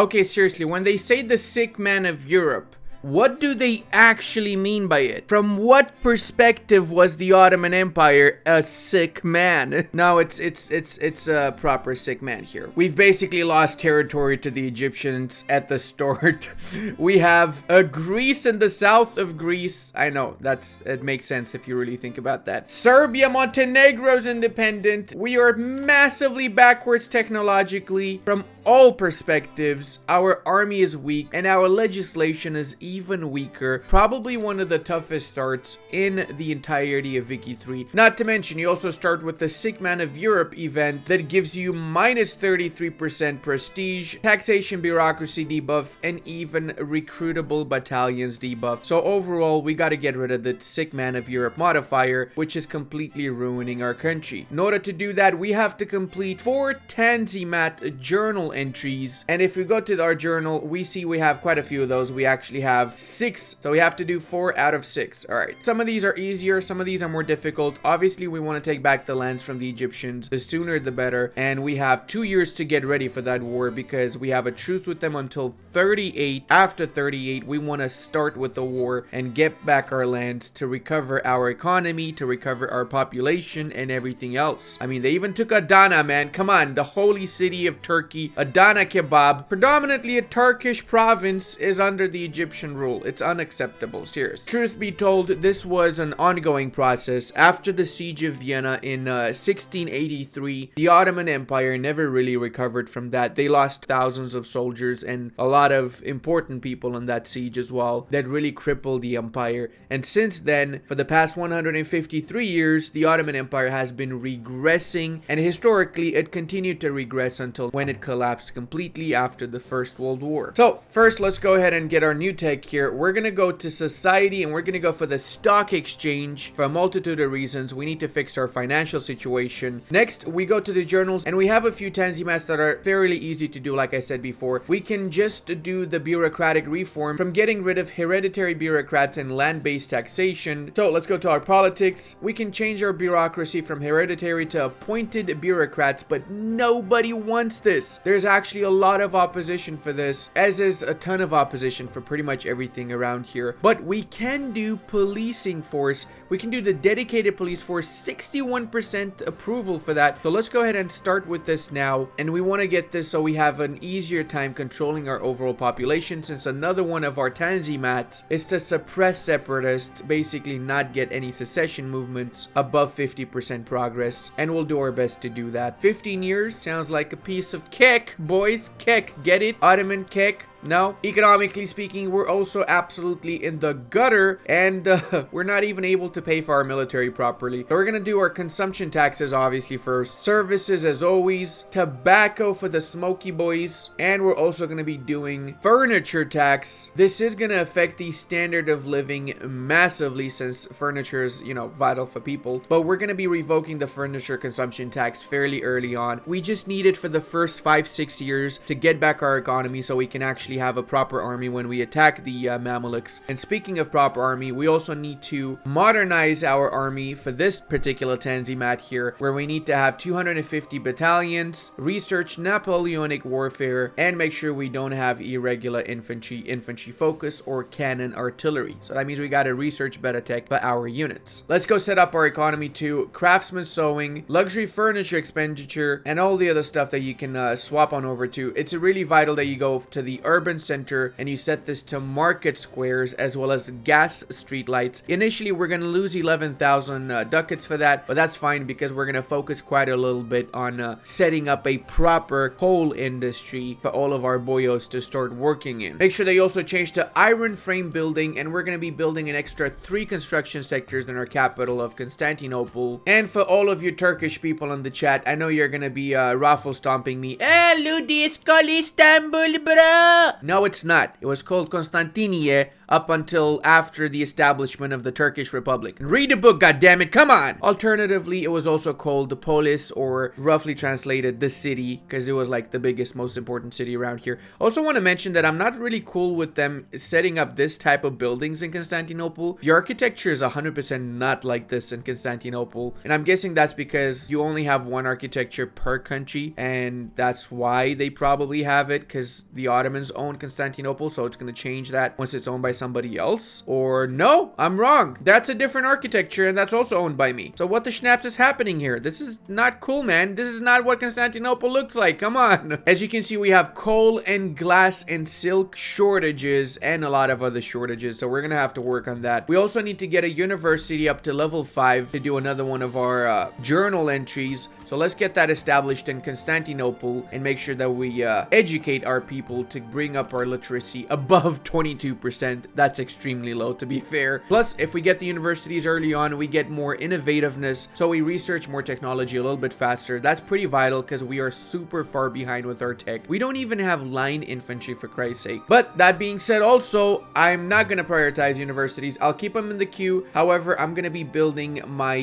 Okay, seriously, when they say the sick man of Europe, what do they actually mean by it? From what perspective was the Ottoman Empire a sick man? No, it's a proper sick man here. We've basically lost territory to the Egyptians at the start. We have Greece in the south of Greece. I know, it makes sense if you really think about that. Serbia, Montenegro's independent. We are massively backwards technologically. From all perspectives, our army is weak and our legislation is even weaker. Probably one of the toughest starts in the entirety of Wiki 3. Not to mention, you also start with the Sick Man of Europe event that gives you minus 33% prestige, taxation bureaucracy debuff, and even recruitable battalions debuff. So overall, we gotta get rid of the Sick Man of Europe modifier, which is completely ruining our country. In order to do that, we have to complete 4 Tanzimat journal entries. And if we go to our journal, we see we have quite a few of those. We actually have 6, so we have to do 4 out of 6. All right, some of these are easier, some of these are more difficult. Obviously, we want to take back the lands from the Egyptians. The sooner the better, and we have 2 years to get ready for that war because we have a truce with them until 38. After 38, we want to start with the war and get back our lands to recover our economy, to recover our population and everything else. I mean, they even took Adana, man. Come on, the holy city of Turkey. Adana kebab, predominantly a Turkish province, is under the Egyptian rule. It's unacceptable. Cheers. Truth be told, this was an ongoing process. After the siege of Vienna in 1683, the Ottoman Empire never really recovered from that. They lost thousands of soldiers and a lot of important people in that siege as well. That really crippled the empire. And since then, for the past 153 years, the Ottoman Empire has been regressing, and historically, it continued to regress until when it collapsed completely after the First World War. So first, let's go ahead and get our new tech here. We're gonna go to society and we're gonna go for the stock exchange for a multitude of reasons. We need to fix our financial situation. Next, we go to the journals and we have a few Tanzimats that are fairly easy to do. Like I said before, we can just do the bureaucratic reform from getting rid of hereditary bureaucrats and land-based taxation. So let's go to our politics. We can change our bureaucracy from hereditary to appointed bureaucrats, but nobody wants this. There's actually a lot of opposition for this, as is a ton of opposition for pretty much everything around here. But we can do policing force. We can do the dedicated police force, 61% approval for that. So let's go ahead and start with this now. And we want to get this so we have an easier time controlling our overall population, since another one of our Tanzimats is to suppress separatists, basically not get any secession movements above 50% progress. And we'll do our best to do that. 15 years sounds like a piece of cake, boys. Cake, get it? Ottoman cake? No. Economically speaking, we're also absolutely in the gutter, and we're not even able to pay for our military properly. So we're gonna do our consumption taxes obviously first, services as always, tobacco for the smoky boys, and we're also gonna be doing furniture tax. This is gonna affect the standard of living massively, since furniture is, you know, vital for people. But we're gonna be revoking the furniture consumption tax fairly early on. We just need it for the first 5-6 years to get back our economy so we can actually have a proper army when we attack the Mamluks. And speaking of proper army, we also need to modernize our army for this particular Tanzimat here, where we need to have 250 battalions, research Napoleonic warfare, and make sure we don't have irregular infantry focus, or cannon artillery. So that means we gotta research better tech for our units. Let's go set up our economy to craftsman sewing, luxury furniture expenditure, and all the other stuff that you can swap on over to. It's really vital that you go to the urban center and you set this to market squares as well as gas street lights. Initially, we're going to lose 11,000 ducats for that, but that's fine because we're going to focus quite a little bit on setting up a proper coal industry for all of our boyos to start working in. Make sure they also change to iron frame building, and we're going to be building an extra 3 construction sectors in our capital of Constantinople. And for all of you Turkish people in the chat, I know you're going to be raffle stomping me. Ludi, it's called Istanbul, bro. No, it's not. It was called Constantiniye up until after the establishment of the Turkish Republic. Read the book, goddammit, come on! Alternatively, it was also called the polis, or roughly translated the city, because it was like the biggest, most important city around here. Also want to mention that I'm not really cool with them setting up this type of buildings in Constantinople. The architecture is 100% not like this in Constantinople, and I'm guessing that's because you only have one architecture per country, and that's why they probably have it, because the Ottomans own Constantinople, so it's going to change that once it's owned by somebody else. Or no, I'm wrong. That's a different architecture, and that's also owned by me. So what the schnapps is happening here? This is not cool, man. This is not what Constantinople looks like. Come on. As you can see, we have coal and glass and silk shortages and a lot of other shortages, so we're going to have to work on that. We also need to get a university up to level 5 to do another one of our journal entries. So let's get that established in Constantinople and make sure that we educate our people to bring up our literacy above 22%. That's extremely low, to be fair. Plus, if we get the universities early on, we get more innovativeness, so we research more technology a little bit faster. That's pretty vital because we are super far behind with our tech. We don't even have line infantry, for Christ's sake. But that being said, also, I'm not going to prioritize universities. I'll keep them in the queue. However, I'm going to be building my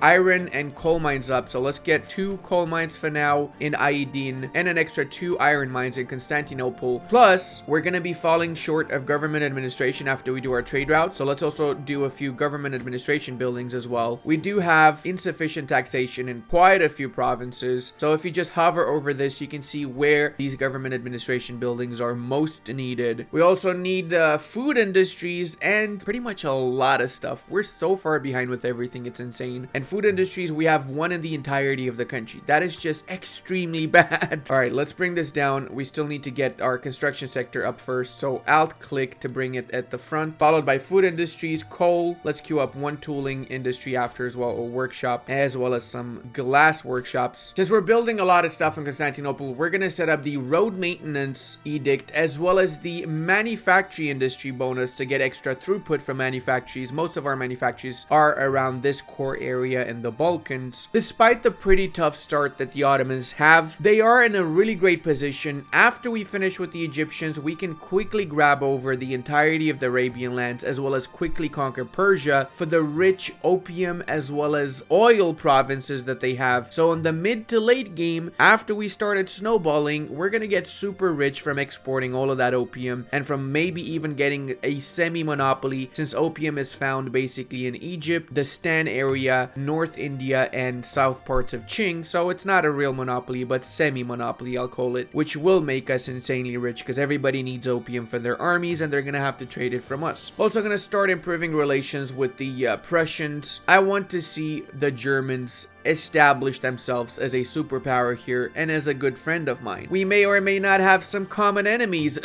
iron and coal mines up. So let's get 2 coal mines for now in Aydin and an extra 2 iron mines in Constantinople. Plus, we're going to be falling short of government administration after we do our trade route. So let's also do a few government administration buildings as well. We do have insufficient taxation in quite a few provinces. So if you just hover over this, you can see where these government administration buildings are most needed. We also need food industries and pretty much a lot of stuff. We're so far behind with everything, it's insane. And food industries, we have one in the entirety of the country. That is just extremely bad. All right, let's bring this down. We still need to get our construction sector up first. So alt click to bring it at the front, followed by food industries, coal. Let's queue up one tooling industry after as well, a workshop, as well as some glass workshops. Since we're building a lot of stuff in Constantinople, we're going to set up the road maintenance edict as well as the manufacturing industry bonus to get extra throughput from manufactories. Most of our manufactories are around this core area in the Balkans. Despite the pretty tough start that the Ottomans have, they are in a really great position. After we finish with the Egyptians, we can quickly grab over the entirety of the Arabian lands as well as quickly conquer Persia for the rich opium as well as oil provinces that they have. So in the mid to late game, after we started snowballing, we're gonna get super rich from exporting all of that opium and from maybe even getting a semi-monopoly, since opium is found basically in Egypt, the Stan area, North India, and south parts of Qing. So it's not a real monopoly, but semi-monopoly, I'll call it, which will make us insanely rich because everybody needs opium for their armies and they're gonna have to trade it from us. Also gonna start improving relations with the Prussians. I want to see the Germans establish themselves as a superpower here and as a good friend of mine. We may or may not have some common enemies.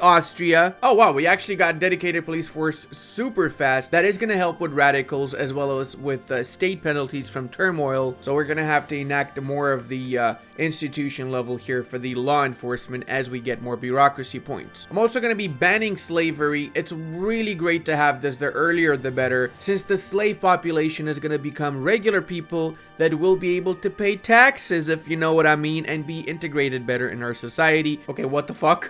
Austria. Oh wow, we actually got dedicated police force super fast. That is going to help with radicals as well as with state penalties from turmoil. So we're going to have to enact more of the institution level here for the law enforcement as we get more bureaucracy points. I'm also going to be banning slavery. It's really great to have this. The earlier the better, since the slave population is going to become regular people that will be able to pay taxes, if you know what I mean, and be integrated better in our society. Okay, what the fuck?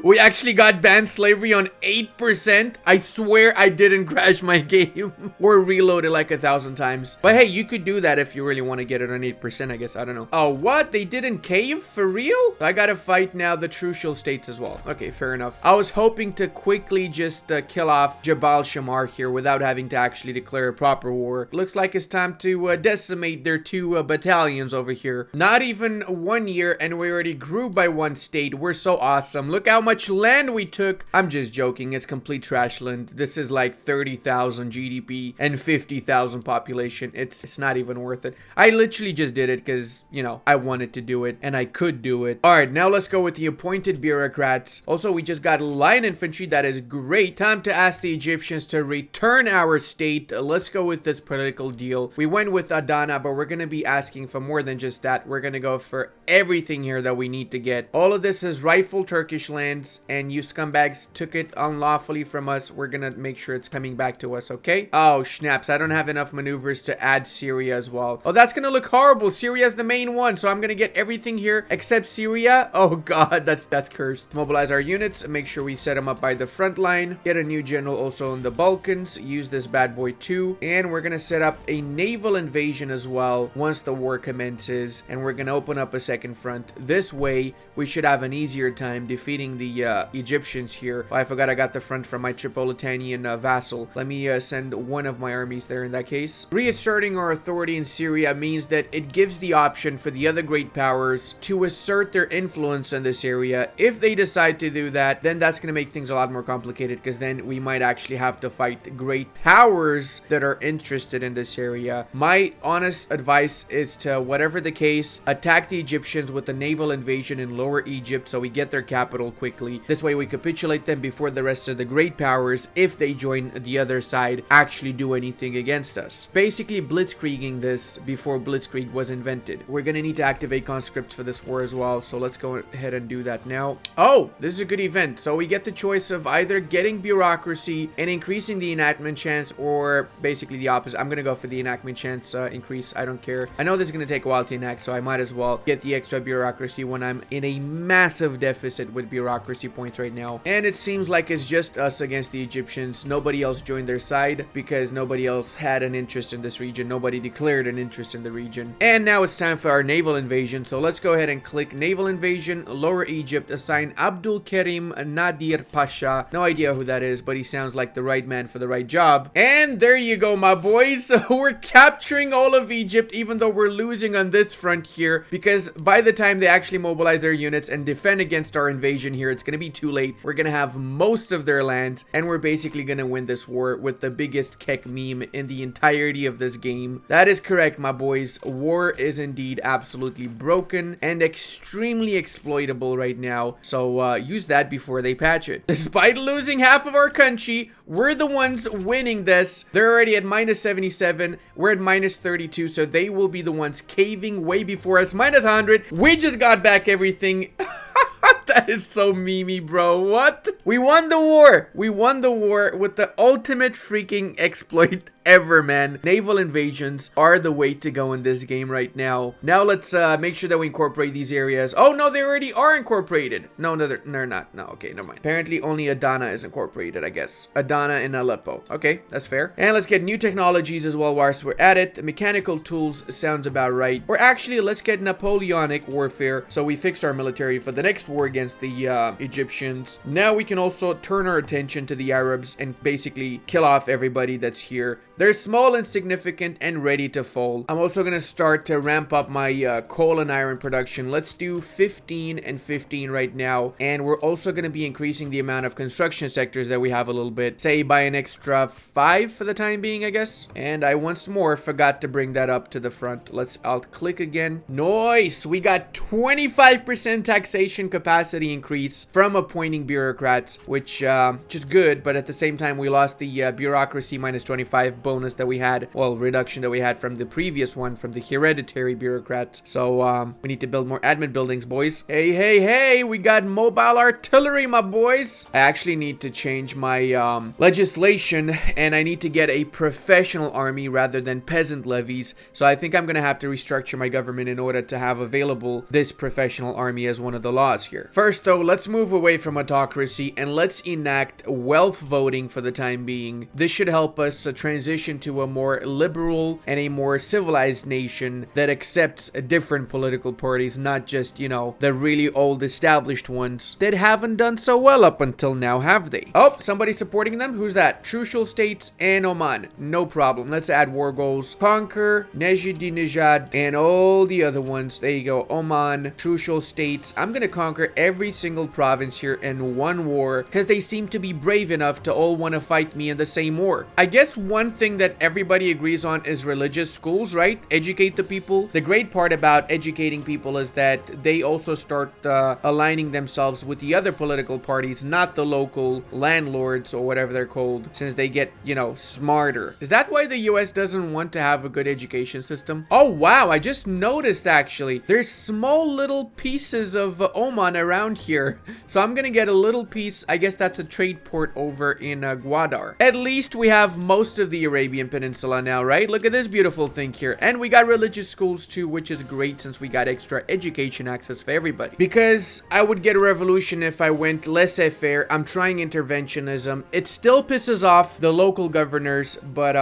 We actually got banned slavery on 8%. I swear I didn't crash my game or reload it like 1,000 times. But hey, you could do that if you really want to get it on 8%, I guess. I don't know. Oh, what? They didn't cave? For real? I gotta fight now the Trucial states as well. Okay, fair enough. I was hoping to quickly just kill off Jabal Shamar here without having to actually declare a proper war. Looks like it's time to decimate their 2 battalions over here. Not even 1 year and we already grew by 1 state. We're so awesome. Look how much land we took. I'm just joking. It's complete trash land. This is like 30,000 GDP and 50,000 population. It's not even worth it. I literally just did it because, you know, I wanted to do it and I could do it. All right, now let's go with the appointed bureaucrats. Also, we just got line infantry. That is great. Time to ask the Egyptians to return our state. Let's go with this political deal. We went with Adana Adana, but we're gonna be asking for more than just that. We're gonna go for everything here that we need to get. All of this is rightful Turkish lands, and you scumbags took it unlawfully from us. We're gonna make sure it's coming back to us, okay? Oh, snaps. I don't have enough maneuvers to add Syria as well. Oh, that's gonna look horrible. Syria's the main one, so I'm gonna get everything here except Syria. Oh, God, that's cursed. Mobilize our units and make sure we set them up by the front line. Get a new general also in the Balkans. Use this bad boy too. And we're gonna set up a naval invasion as well once the war commences. And we're gonna open up a second front. This way, we should have an easier time defeating the Egyptians here. Oh, I forgot I got the front from my Tripolitanian vassal. Let me send one of my armies there in that case. Reasserting our authority in Syria means that it gives the option for the other great powers to assert their influence in this area. If they decide to do that, then that's going to make things a lot more complicated, because then we might actually have to fight great powers that are interested in this area. My honest advice is to, whatever the case, attack the Egyptians with a naval invasion in Lower Egypt so we get their capital quickly. This way we capitulate them before the rest of the great powers, if they join the other side, actually do anything against us. Basically blitzkrieging this before blitzkrieg was invented. We're gonna need to activate conscripts for this war as well, so let's go ahead and do that now. Oh, this is a good event. So we get the choice of either getting bureaucracy and increasing the enactment chance, or basically the opposite. I'm gonna go for the enactment chance increase. I don't care. I know this is gonna take a while to enact, so I might as well get the extra bureaucracy when I'm in a massive deficit with bureaucracy points right now. And it seems like it's just us against the Egyptians. Nobody else joined their side because nobody else had an interest in this region. Nobody declared an interest in the region. And now it's time for our naval invasion. So let's go ahead and click naval invasion, Lower Egypt, assign Abdul Karim Nadir Pasha. No idea who that is, but he sounds like the right man for the right job. And there you go, my boys. So we're capturing all of Egypt, even though we're losing on this front here, because by the time they actually mobilize their units and defend against our invasion here, it's going to be too late. We're going to have most of their lands, and we're basically going to win this war with the biggest kek meme in the entirety of this game. That is correct, my boys. War is indeed absolutely broken and extremely exploitable right now, so use that before they patch it. Despite losing half of our country, we're the ones winning this. They're already at minus 77. We're at minus 32, so they will be the ones caving way before us. Minus 100. We just got back everything. That is so memey, bro. What? We won the war. We won the war with the ultimate freaking exploit ever, man. Naval invasions are the way to go in this game right now. Now let's make sure that we incorporate these areas. Oh, no, they already are incorporated. No, they're not. No, okay, never mind. Apparently, only Adana is incorporated, I guess. Adana and Aleppo. Okay, that's fair. And let's get new technologies as well whilst we're at it. Mechanical tools sounds about right. Or actually, let's get Napoleonic warfare so we fix our military for the next war against the Egyptians. Now we can also turn our attention to the Arabs and basically kill off everybody that's here. They're small, insignificant, and ready to fall. I'm also going to start to ramp up my coal and iron production. Let's do 15 and 15 right now. And we're also going to be increasing the amount of construction sectors that we have a little bit. Say by an extra 5 for the time being, I guess. And I once more forgot to bring that up to the front. Let's alt click again. Nice! We got 25% taxation capacity increase from appointing bureaucrats, which is good. But at the same time, we lost the bureaucracy minus 25 bonus that we had, well, reduction that we had from the previous one, from the hereditary bureaucrats. So we need to build more admin buildings, boys. Hey, we got mobile artillery, my boys. I actually need to change my legislation, and I need to get a professional army rather than peasant levies. So I think I'm gonna have to restructure my government in order to have available this professional army as one of the laws here. First though, let's move away from autocracy and let's enact wealth voting for the time being. This should help us transition to a more liberal and a more civilized nation that accepts different political parties, not just, you know, the really old established ones that haven't done so well up until now, have they? Oh, somebody's supporting them. Who's that? Trucial States and Oman. No problem. Let's add war goals. Conquer, Nejid, and all the other ones. There you go. Oman, Trucial States. I'm gonna conquer every single province here in one war because they seem to be brave enough to all want to fight me in the same war. I guess one thing thing that everybody agrees on is religious schools, right? Educate the people. The great part about educating people is that they also start aligning themselves with the other political parties, not the local landlords or whatever they're called, since they get, you know, smarter. Is that why the US doesn't want to have a good education system? Oh, wow. I just noticed, actually, there's small little pieces of Oman around here. So I'm gonna get a little piece. I guess that's a trade port over in Gwadar. At least we have most of the Arabian Peninsula now, right? Look at this beautiful thing here. And we got religious schools too, which is great since we got extra education access for everybody. Because I would get a revolution if I went laissez-faire. I'm trying interventionism. It still pisses off the local governors, but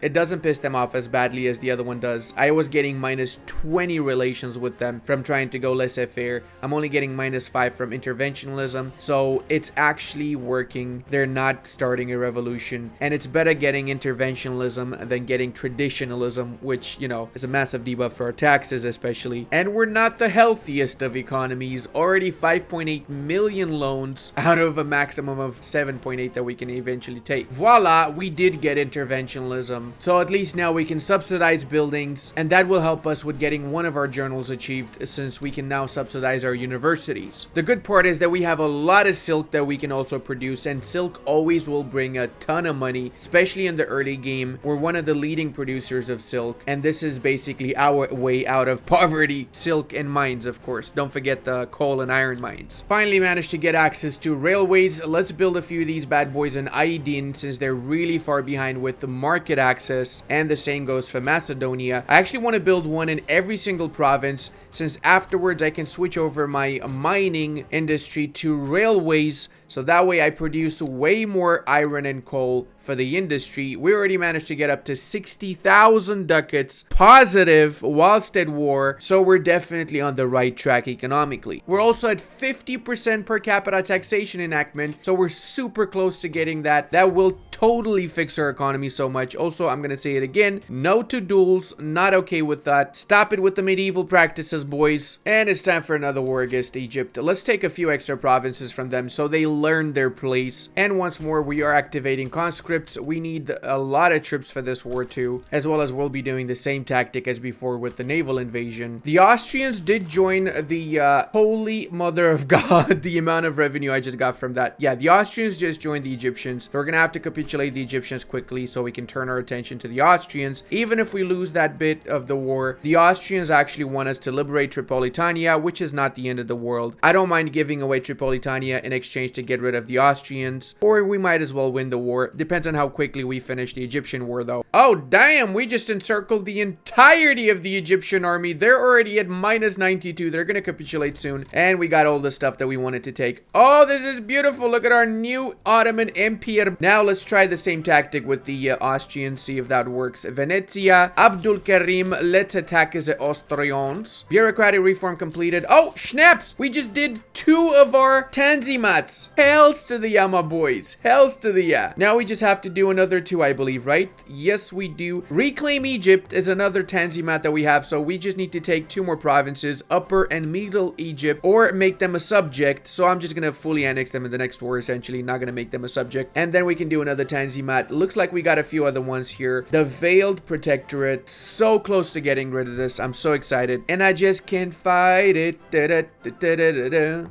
it doesn't piss them off as badly as the other one does. I was getting -20 relations with them from trying to go laissez-faire. I'm only getting -5 from interventionalism. So it's actually working. They're not starting a revolution. And it's better getting interventionalism than getting traditionalism, which, you know, is a massive debuff for our taxes especially. And we're not the healthiest of economies. Already 5.8 million loans out of a maximum of 7.8 that we can eventually take. Voila, we did get interventionalism. So at least now we can subsidize buildings, and that will help us with getting one of our journals achieved, since we can now subsidize our universities. The good part is that we have a lot of silk that we can also produce, and silk always will bring a ton of money, especially in the early game. We're one of the leading producers of silk, and this is basically our way out of poverty. Silk and mines, of course. Don't forget the coal and iron mines. Finally managed to get access to railways. Let's build a few of these bad boys in Aydin, since they're really far behind with the market access, and the same goes for Macedonia. I actually want to build one in every single province, since afterwards I can switch over my mining industry to railways, so that way I produce way more iron and coal for the industry. We already managed to get up to 60,000 ducats positive whilst at war, so we're definitely on the right track economically. We're also at 50% per capita taxation enactment, so we're super close to getting that. That will totally fix our economy so much. Also, I'm gonna say it again, no to duels, not okay with that. Stop it with the medieval practices, boys. And it's time for another war against Egypt. Let's take a few extra provinces from them so they learn their place. And once more, we are activating conscripts. We need a lot of troops for this war too, as well as we'll be doing the same tactic as before with the naval invasion. The Austrians did join the holy mother of God. The amount of revenue I just got from that. Yeah, the Austrians just joined the Egyptians. So we're gonna have to capitulate the Egyptians quickly so we can turn our attention to the Austrians. Even if we lose that bit of the war, the Austrians actually want us to liberate Tripolitania, which is not the end of the world. I don't mind giving away Tripolitania in exchange to get rid of the Austrians, or we might as well win the war. Depends on how quickly we finish the Egyptian war though. Oh damn, we just encircled the entirety of the Egyptian army. They're already at -92. They're gonna capitulate soon, and we got all the stuff that we wanted to take. Oh, this is beautiful. Look at our new Ottoman Empire. Now let's try the same tactic with the Austrians, see if that works. Venezia, Abdul Karim, let's attack the Austrians. Bureaucratic reform completed. Oh, snaps! We just did 2 of our Tanzimats. Hells to the Yama boys. Hells to the yeah. Now we just have to do another 2, I believe, right? Yes, we do. Reclaim Egypt is another Tanzimat that we have, so we just need to take 2 more provinces, Upper and Middle Egypt, or make them a subject. So I'm just gonna fully annex them in the next war, essentially. Not gonna make them a subject. And then we can do another Tanzimat. Looks like we got a few other ones here. The Veiled Protectorate. So close to getting rid of this. I'm so excited. And I just can't fight it.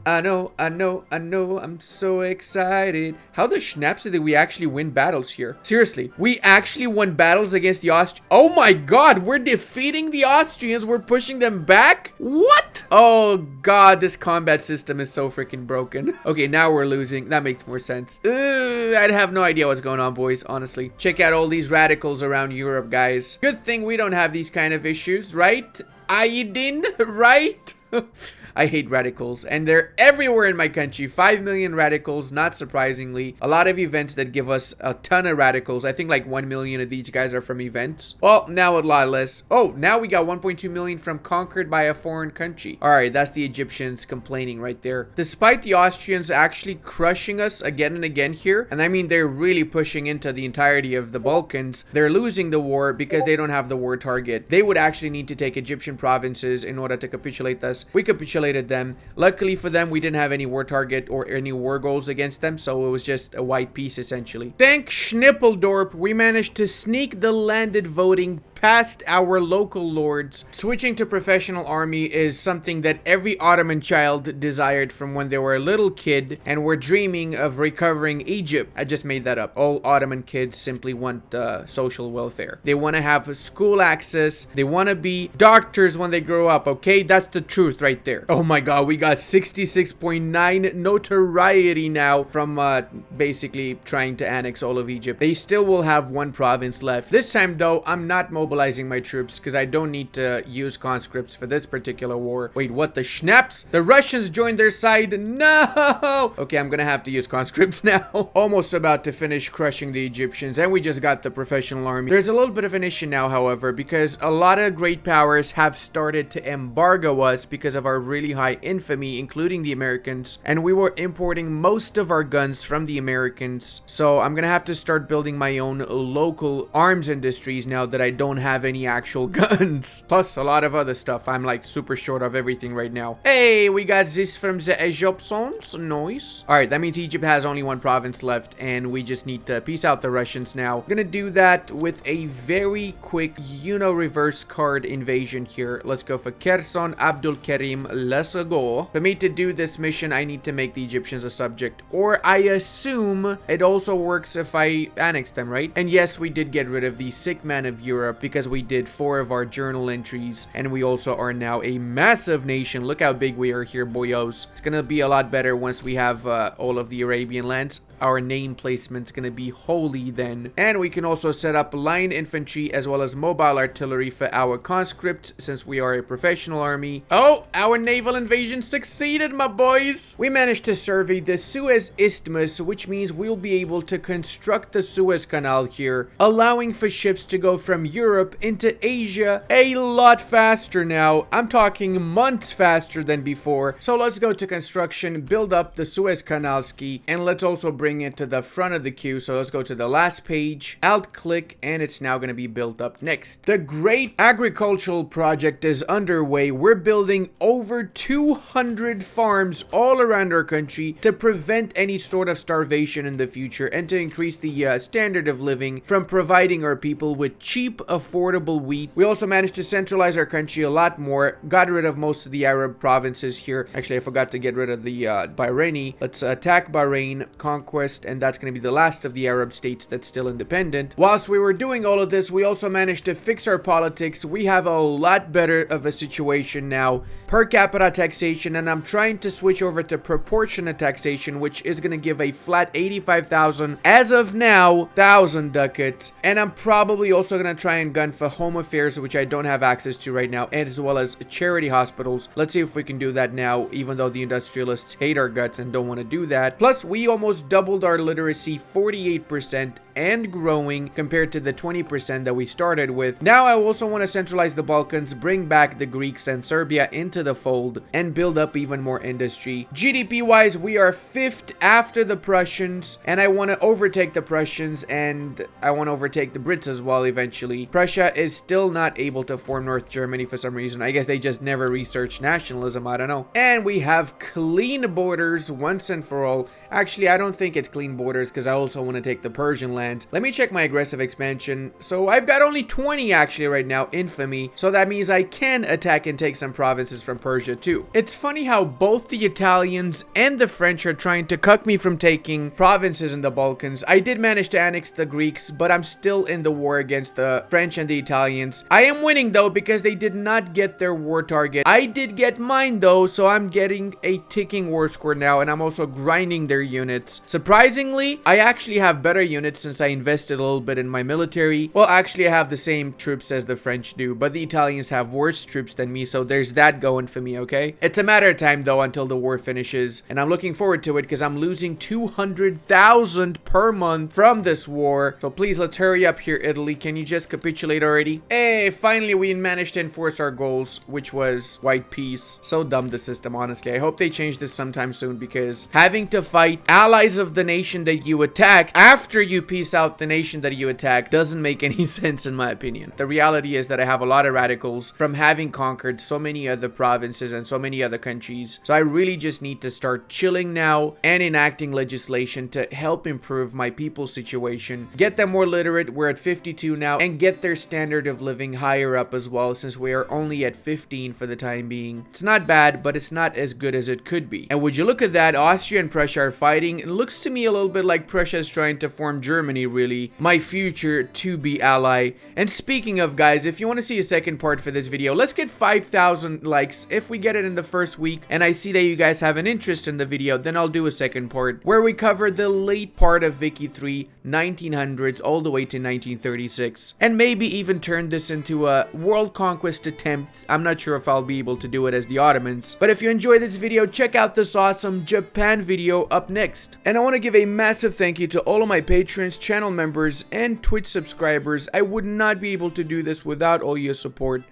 I know. I'm so excited. How the schnaps did we actually win battles here? Seriously, we actually won battles against the Austrians. Oh my god, we're defeating the Austrians. We're pushing them back? What? Oh god, this combat system is so freaking broken. Okay, now we're losing. That makes more sense. I have no idea what's going on, boys, honestly. Check out all these radicals around Europe, guys. Good thing we don't have these kind of issues, right? Aydin, right? I hate radicals, and they're everywhere in my country. 5 million radicals, not surprisingly. A lot of events that give us a ton of radicals. I think like 1 million of these guys are from events. Well, now a lot less. Oh, now we got 1.2 million from conquered by a foreign country. All right, that's the Egyptians complaining right there. Despite the Austrians actually crushing us again and again here, and I mean they're really pushing into the entirety of the Balkans, they're losing the war because they don't have the war target. They would actually need to take Egyptian provinces in order to capitulate us. We capitulate annihilated them. Luckily for them, we didn't have any war target or any war goals against them, so it was just a white piece essentially. Thank Schnippeldorp, we managed to sneak the landed voting past our local lords. Switching to professional army is something that every Ottoman child desired from when they were a little kid and were dreaming of recovering Egypt. I just made that up. All Ottoman kids simply want social welfare. They want to have school access. They want to be doctors when they grow up, okay? That's the truth right there. Oh my god, we got 66.9 notoriety now from basically trying to annex all of Egypt. They still will have one province left. This time though, I'm not mobilizing my troops because I don't need to use conscripts for this particular war. Wait, what the schnaps? The Russians joined their side. No! Okay, I'm gonna have to use conscripts now. Almost about to finish crushing the Egyptians, and we just got the professional army. There's a little bit of an issue now, however, because a lot of great powers have started to embargo us because of our really high infamy, including the Americans, and we were importing most of our guns from the Americans. So I'm gonna have to start building my own local arms industries now that I don't have any actual guns. Plus a lot of other stuff. I'm like super short of everything right now. Hey, we got this from the Egyptians. Nice. Alright, that means Egypt has only one province left, and we just need to peace out the Russians now. I'm gonna do that with a very quick, reverse card invasion here. Let's go for Kherson, Abdul Karim. Let's go. For me to do this mission, I need to make the Egyptians a subject, or I assume it also works if I annex them, right? And yes, we did get rid of the sick man of Europe because we did 4 of our journal entries, and we also are now a massive nation. Look how big we are here, boyos. It's gonna be a lot better once we have all of the Arabian lands. Our name placement's gonna be holy then. And we can also set up line infantry as well as mobile artillery for our conscripts since we are a professional army. Oh, our naval invasion succeeded, my boys. We managed to survey the Suez Isthmus, which means we'll be able to construct the Suez Canal here, allowing for ships to go from Europe into Asia a lot faster now. I'm talking months faster than before. So let's go to construction, build up the Suez Canal ski, and let's also bring it to the front of the queue. So let's go to the last page, alt click, and it's now going to be built up next. The great agricultural project is underway. We're building over 200 farms all around our country to prevent any sort of starvation in the future and to increase the standard of living from providing our people with cheap, affordable wheat. We also managed to centralize our country a lot more, got rid of most of the Arab provinces here. Actually, I forgot to get rid of the Bahraini. Let's attack Bahrain, conquest, and that's going to be the last of the Arab states that's still independent. Whilst we were doing all of this, we also managed to fix our politics. We have a lot better of a situation now. Per capita taxation, and I'm trying to switch over to proportionate taxation, which is going to give a flat 85,000 as of now, 1,000 ducats. And I'm probably also going to try and gun for home affairs, which I don't have access to right now, as well as charity hospitals. Let's see if we can do that now, even though the industrialists hate our guts and don't want to do that. Plus, we almost doubled our literacy 48% and growing compared to the 20% that we started with. Now I also want to centralize the Balkans, bring back the Greeks and Serbia into the fold, and build up even more industry. GDP wise, we are 5th after the Prussians, and I want to overtake the Prussians, and I want to overtake the Brits as well eventually. Prussia is still not able to form North Germany for some reason. I guess they just never researched nationalism, I don't know. And we have clean borders once and for all. Actually, I don't think it's clean borders because I also want to take the Persian land. Let me check my aggressive expansion. So I've got only 20 actually right now, infamy. So that means I can attack and take some provinces from Persia too. It's funny how both the Italians and the French are trying to cuck me from taking provinces in the Balkans. I did manage to annex the Greeks, but I'm still in the war against the French and the Italians. I am winning though because they did not get their war target. I did get mine though, so I'm getting a ticking war score now, and I'm also grinding their units. Surprisingly, I actually have better units since I invested a little bit in my military. Well, actually I have the same troops as the French do, but the Italians have worse troops than me, so there's that going for me, okay? It's a matter of time though until the war finishes, and I'm looking forward to it because I'm losing 200,000 per month from this war. So please, let's hurry up here, Italy. Can you just capitulate already? Hey, finally we managed to enforce our goals, which was white peace. So dumb, the system, honestly. I hope they change this sometime soon, because having to fight allies of the nation that you attack after you peace chase out the nation that you attack doesn't make any sense in my opinion. The reality is that I have a lot of radicals from having conquered so many other provinces and so many other countries. So I really just need to start chilling now and enacting legislation to help improve my people's situation, get them more literate, we're at 52 now, and get their standard of living higher up as well, since we are only at 15 for the time being. It's not bad, but it's not as good as it could be. And would you look at that, Austria and Prussia are fighting. It looks to me a little bit like Prussia is trying to form Germany, really, my future to-be ally. And speaking of, guys, if you want to see a second part for this video, let's get 5,000 likes. If we get it in the first week and I see that you guys have an interest in the video, then I'll do a second part where we cover the late part of Vicky 3, 1900s all the way to 1936, and maybe even turn this into a world conquest attempt. I'm not sure if I'll be able to do it as the Ottomans, but if you enjoy this video, check out this awesome Japan video up next. And I want to give a massive thank you to all of my patrons, channel members, and Twitch subscribers. I would not be able to do this without all your support.